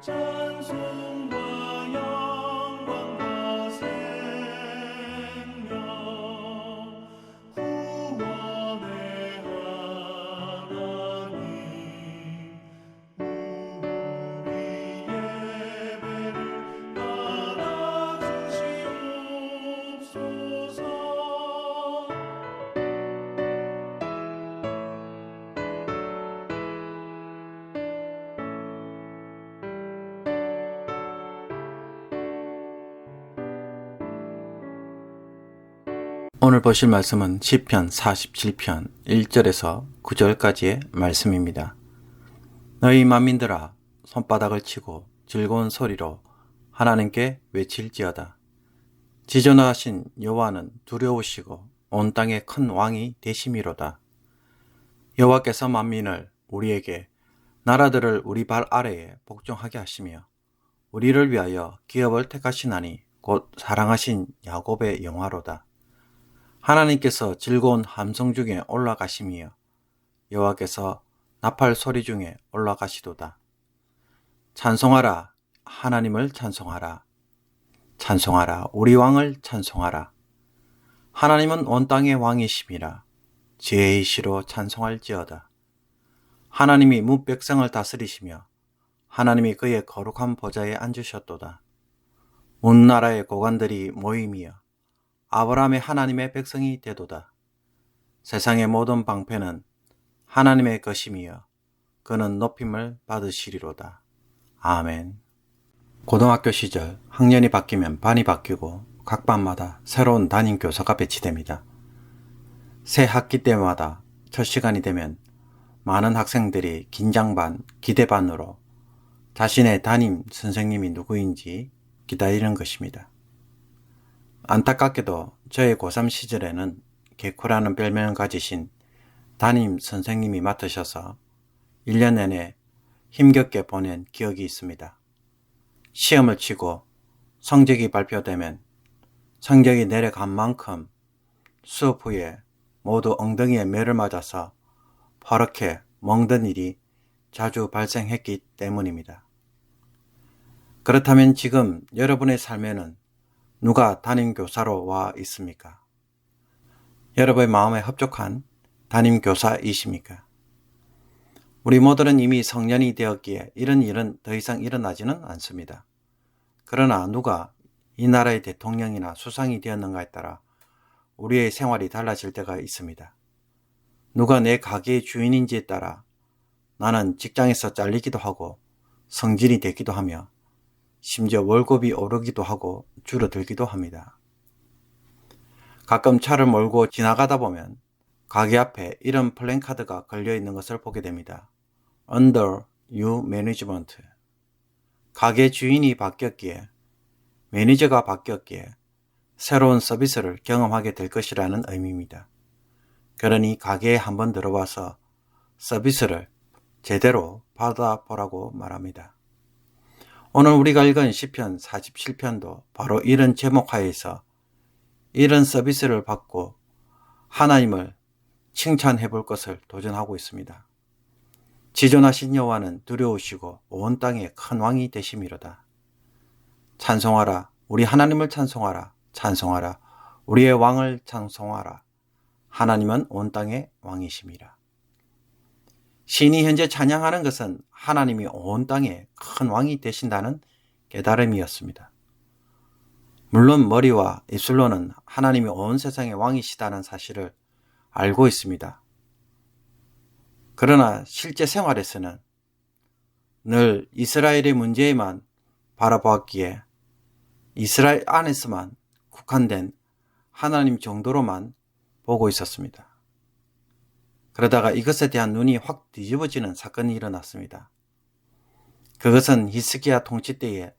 찬송과 영광과 생명 구원의 하나님 우리 예배를 받아주시옵소서. 오늘 보실 말씀은 시편 47편 1절에서 9절까지의 말씀입니다. 너희 만민들아 손바닥을 치고 즐거운 소리로 하나님께 외칠지어다. 지존하신 여호와는 두려우시고 온 땅의 큰 왕이 되심이로다. 여호와께서 만민을 우리에게 나라들을 우리 발 아래에 복종하게 하시며 우리를 위하여 기업을 택하시나니 곧 사랑하신 야곱의 영화로다. 하나님께서 즐거운 함성 중에 올라가심이여 여호와께서 나팔 소리 중에 올라가시도다. 찬송하라 하나님을 찬송하라. 찬송하라 우리 왕을 찬송하라. 하나님은 온 땅의 왕이심이라. 지혜의 시로 찬송할지어다. 하나님이 문백성을 다스리시며 하나님이 그의 거룩한 보좌에 앉으셨도다. 온 나라의 고관들이 모임이여 아브라함의 하나님의 백성이 되도다. 세상의 모든 방패는 하나님의 것임이여 그는 높임을 받으시리로다. 아멘. 고등학교 시절 학년이 바뀌면 반이 바뀌고 각 반마다 새로운 담임 교사가 배치됩니다. 새 학기 때마다 첫 시간이 되면 많은 학생들이 긴장반, 기대반으로 자신의 담임 선생님이 누구인지 기다리는 것입니다. 안타깝게도 저의 고3 시절에는 개코라는 별명을 가지신 담임 선생님이 맡으셔서 1년 내내 힘겹게 보낸 기억이 있습니다. 시험을 치고 성적이 발표되면 성적이 내려간 만큼 수업 후에 모두 엉덩이에 매를 맞아서 퍼렇게 멍든 일이 자주 발생했기 때문입니다. 그렇다면 지금 여러분의 삶에는 누가 담임교사로 와 있습니까? 여러분의 마음에 합족한 담임교사이십니까? 우리 모두는 이미 성년이 되었기에 이런 일은 더 이상 일어나지는 않습니다. 그러나 누가 이 나라의 대통령이나 수상이 되었는가에 따라 우리의 생활이 달라질 때가 있습니다. 누가 내 가게의 주인인지에 따라 나는 직장에서 잘리기도 하고 성진이 되기도 하며 심지어 월급이 오르기도 하고 줄어들기도 합니다. 가끔 차를 몰고 지나가다 보면 가게 앞에 이런 플랜카드가 걸려 있는 것을 보게 됩니다. Under new management. 가게 주인이 바뀌었기에, 매니저가 바뀌었기에 새로운 서비스를 경험하게 될 것이라는 의미입니다. 그러니 가게에 한번 들어와서 서비스를 제대로 받아보라고 말합니다. 오늘 우리가 읽은 시편 47편도 바로 이런 제목 하에서 이런 서비스를 받고 하나님을 칭찬해 볼 것을 도전하고 있습니다. 지존하신 여호와는 두려우시고 온 땅의 큰 왕이 되심이로다. 찬송하라 우리 하나님을 찬송하라. 찬송하라 우리의 왕을 찬송하라. 하나님은 온 땅의 왕이심이라. 신이 현재 찬양하는 것은 하나님이 온 땅에 큰 왕이 되신다는 깨달음이었습니다. 물론 머리와 입술로는 하나님이 온 세상의 왕이시다는 사실을 알고 있습니다. 그러나 실제 생활에서는 늘 이스라엘의 문제에만 바라보았기에 이스라엘 안에서만 국한된 하나님 정도로만 보고 있었습니다. 그러다가 이것에 대한 눈이 확 뒤집어지는 사건이 일어났습니다. 그것은 히스기야 통치 때에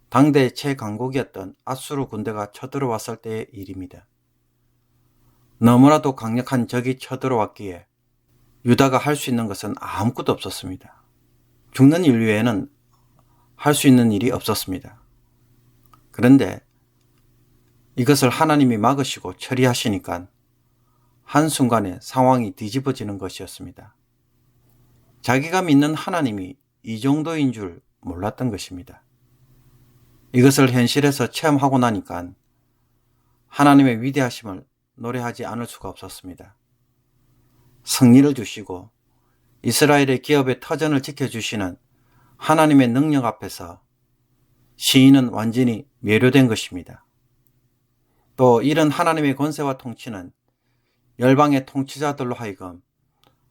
당대 최강국이었던 아수르 군대가 쳐들어왔을 때의 일입니다. 너무나도 강력한 적이 쳐들어왔기에 유다가 할 수 있는 것은 아무것도 없었습니다. 죽는 일 외에는 할 수 있는 일이 없었습니다. 그런데 이것을 하나님이 막으시고 처리하시니까 한순간에 상황이 뒤집어지는 것이었습니다. 자기가 믿는 하나님이 이 정도인 줄 몰랐던 것입니다. 이것을 현실에서 체험하고 나니까 하나님의 위대하심을 노래하지 않을 수가 없었습니다. 승리를 주시고 이스라엘의 기업의 터전을 지켜주시는 하나님의 능력 앞에서 시인은 완전히 멸요된 것입니다. 또 이런 하나님의 권세와 통치는 열방의 통치자들로 하여금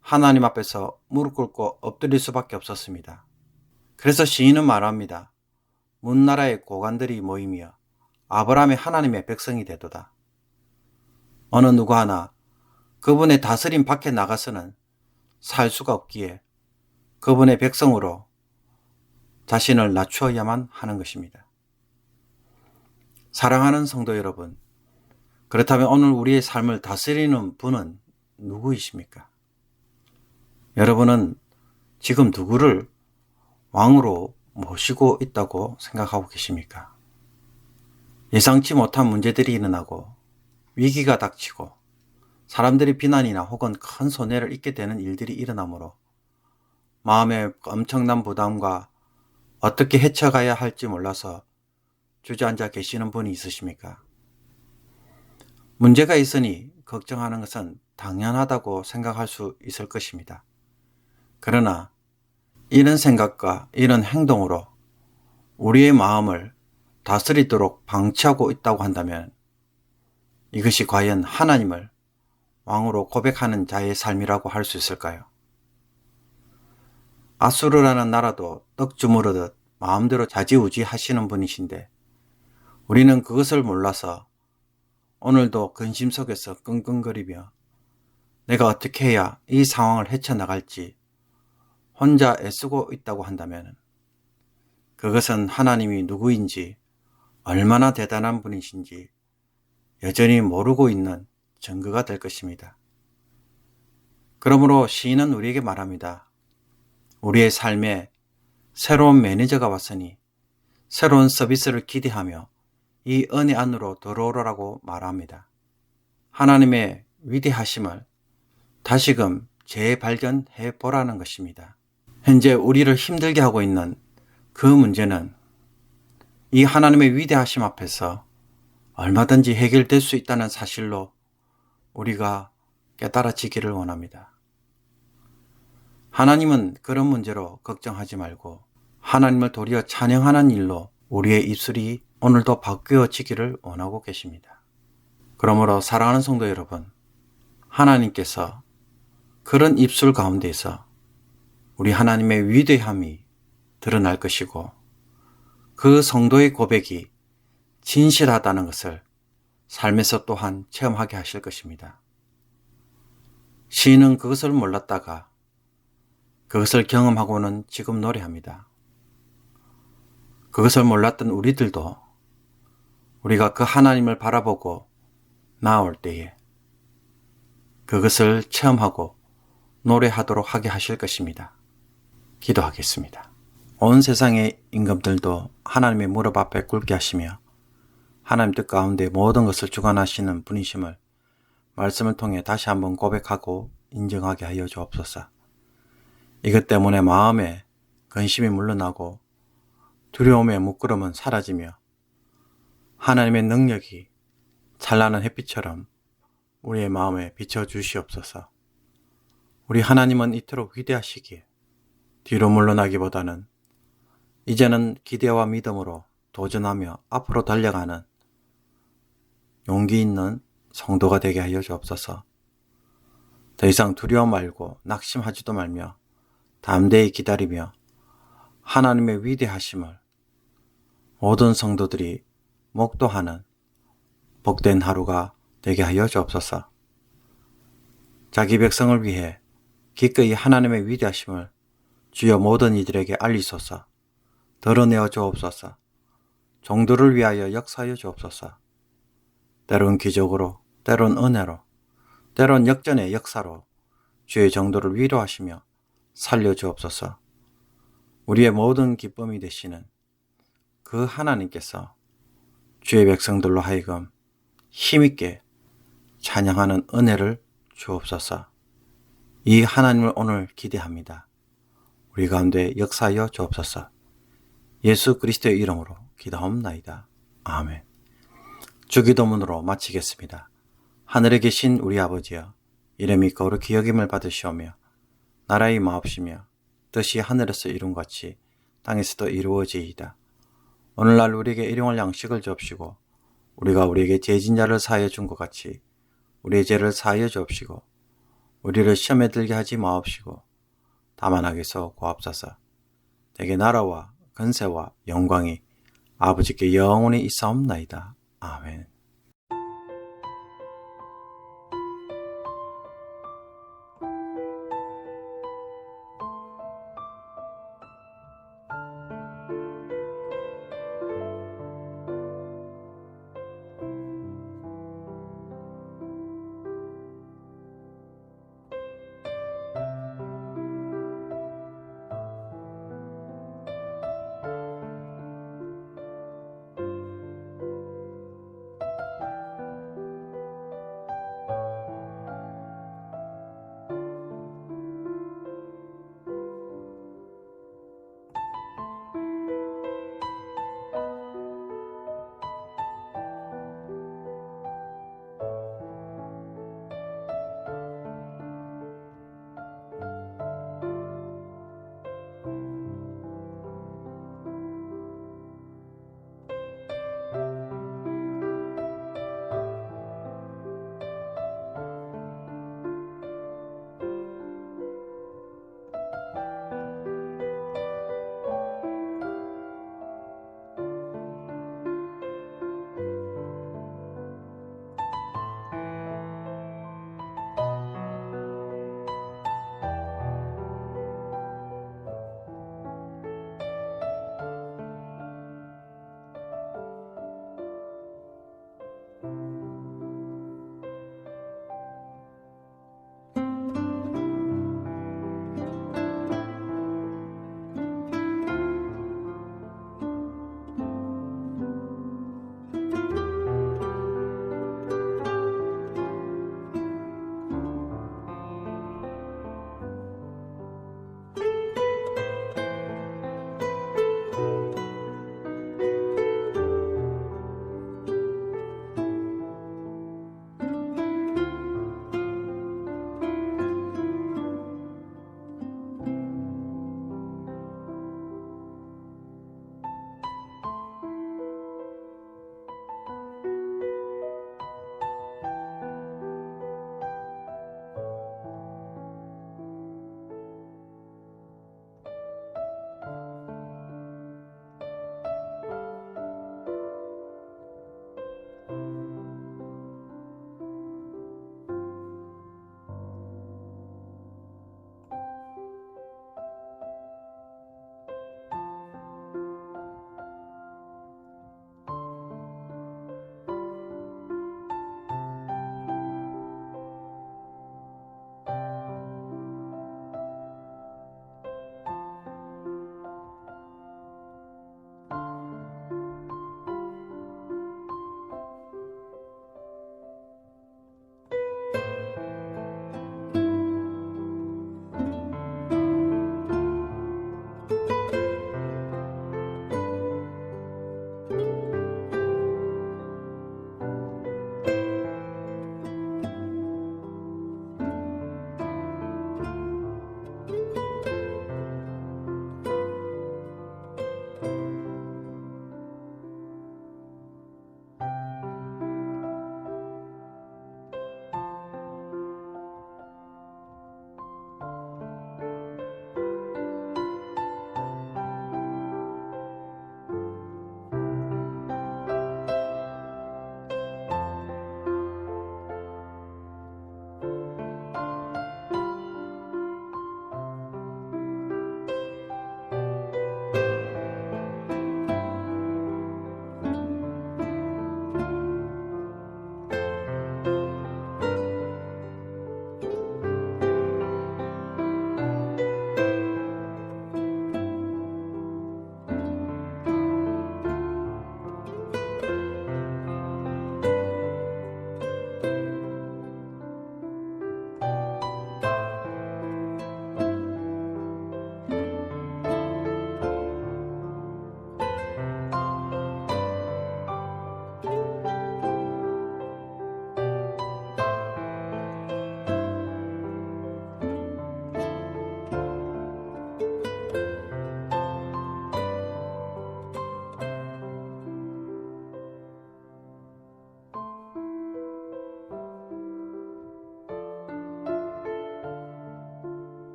하나님 앞에서 무릎 꿇고 엎드릴 수밖에 없었습니다. 그래서 시인은 말합니다. 문나라의 고관들이 모이며 아브라함의 하나님의 백성이 되도다. 어느 누구 하나 그분의 다스림 밖에 나가서는 살 수가 없기에 그분의 백성으로 자신을 낮추어야만 하는 것입니다. 사랑하는 성도 여러분, 그렇다면 오늘 우리의 삶을 다스리는 분은 누구이십니까? 여러분은 지금 누구를 왕으로 모시고 있다고 생각하고 계십니까? 예상치 못한 문제들이 일어나고 위기가 닥치고 사람들이 비난이나 혹은 큰 손해를 입게 되는 일들이 일어나므로 마음에 엄청난 부담과 어떻게 헤쳐가야 할지 몰라서 주저앉아 계시는 분이 있으십니까? 문제가 있으니 걱정하는 것은 당연하다고 생각할 수 있을 것입니다. 그러나 이런 생각과 이런 행동으로 우리의 마음을 다스리도록 방치하고 있다고 한다면 이것이 과연 하나님을 왕으로 고백하는 자의 삶이라고 할 수 있을까요? 아수르라는 나라도 떡 주무르듯 마음대로 좌지우지 하시는 분이신데 우리는 그것을 몰라서 오늘도 근심 속에서 끙끙거리며 내가 어떻게 해야 이 상황을 헤쳐나갈지 혼자 애쓰고 있다고 한다면 그것은 하나님이 누구인지 얼마나 대단한 분이신지 여전히 모르고 있는 증거가 될 것입니다. 그러므로 시인은 우리에게 말합니다. 우리의 삶에 새로운 매니저가 왔으니 새로운 서비스를 기대하며 이 은혜 안으로 들어오라고 말합니다. 하나님의 위대하심을 다시금 재발견해 보라는 것입니다. 현재 우리를 힘들게 하고 있는 그 문제는 이 하나님의 위대하심 앞에서 얼마든지 해결될 수 있다는 사실로 우리가 깨달아지기를 원합니다. 하나님은 그런 문제로 걱정하지 말고 하나님을 도리어 찬양하는 일로 우리의 입술이 오늘도 바뀌어지기를 원하고 계십니다. 그러므로 사랑하는 성도 여러분, 하나님께서 그런 입술 가운데에서 우리 하나님의 위대함이 드러날 것이고 그 성도의 고백이 진실하다는 것을 삶에서 또한 체험하게 하실 것입니다. 시인은 그것을 몰랐다가 그것을 경험하고는 지금 노래합니다. 그것을 몰랐던 우리들도 우리가 그 하나님을 바라보고 나아올 때에 그것을 체험하고 노래하도록 하게 하실 것입니다. 기도하겠습니다. 온 세상의 임금들도 하나님의 무릎 앞에 꿇게 하시며 하나님 뜻 가운데 모든 것을 주관하시는 분이심을 말씀을 통해 다시 한번 고백하고 인정하게 하여 주옵소서. 이것 때문에 마음에 근심이 물러나고 두려움의 묶으름은 사라지며 하나님의 능력이 찬란한 햇빛처럼 우리의 마음에 비춰주시옵소서. 우리 하나님은 이토록 위대하시기에 뒤로 물러나기보다는 이제는 기대와 믿음으로 도전하며 앞으로 달려가는 용기 있는 성도가 되게 하여 주옵소서. 더 이상 두려워 말고 낙심하지도 말며 담대히 기다리며 하나님의 위대하심을 모든 성도들이 목도하는 복된 하루가 되게 하여 주옵소서. 자기 백성을 위해 기꺼이 하나님의 위대하심을 주여 모든 이들에게 알리소서. 드러내어 주옵소서. 종들을 위하여 역사하여 주옵소서. 때론 기적으로, 때론 은혜로, 때론 역전의 역사로 주의 정도를 위로하시며 살려 주옵소서. 우리의 모든 기쁨이 되시는 그 하나님께서 주의 백성들로 하여금 힘있게 찬양하는 은혜를 주옵소서. 이 하나님을 오늘 기대합니다. 우리 가운데 역사하여 주옵소서. 예수 그리스도의 이름으로 기도하옵나이다. 아멘. 주기도문으로 마치겠습니다. 하늘에 계신 우리 아버지여, 이름이 거룩히 여김을 받으시오며 나라의 마옵시며 뜻이 하늘에서 이룬같이 땅에서도 이루어지이다. 오늘날 우리에게 일용할 양식을 주옵시고 우리가 우리에게 죄진 자를 사하여 준 것 같이 우리의 죄를 사하여 주옵시고 우리를 시험에 들게 하지 마옵시고 다만 악에서 구하옵소서. 대개 나라와 근세와 영광이 아버지께 영원히 있사옵나이다. 아멘.